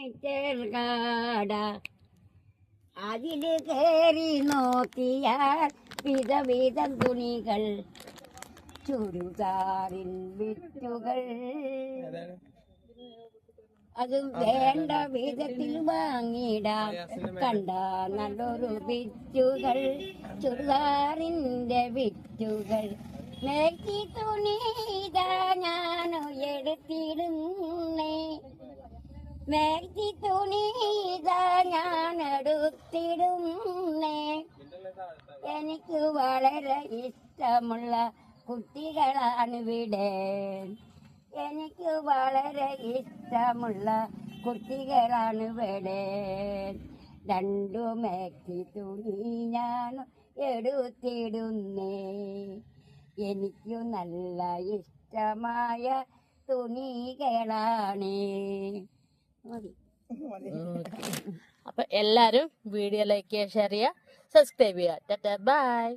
Furniture അതില് കയറി നോക്കിയാൽ വിധവിധം തുണികൾ ചുരിദാറിൻ വിറ്റുകൾ അത് വേണ്ട വിധത്തിൽ വാങ്ങിടാം കണ്ട നല്ലൊരു വിറ്റുകൾ ചുരിദാറിന്റെ വിറ്റുകൾ മേക്കി തുണി ഇതാ ഞാൻ എടുത്തിടുന്നേ മേക്കി തുണി ഇതാ ഞാൻ എടുത്തിടുന്നേ എനിക്ക് വളരെ ഇഷ്ടമുള്ള കുട്ടികളാണിവിടെ എനിക്ക് വളരെ ഇഷ്ടമുള്ള കുട്ടികളാണിവിടെ രണ്ടു മേക്കി തുണി ഞാൻ എടുത്തിടുന്നേ എനിക്ക് നല്ല ഇഷ്ടമായ തുണികളാണ് മതി. അപ്പൊ എല്ലാരും വീഡിയോ ലൈക്ക് ചെയ്യുക, ഷെയർ ചെയ്യുക, സബ്സ്ക്രൈബ് ചെയ്യുക. ബൈ.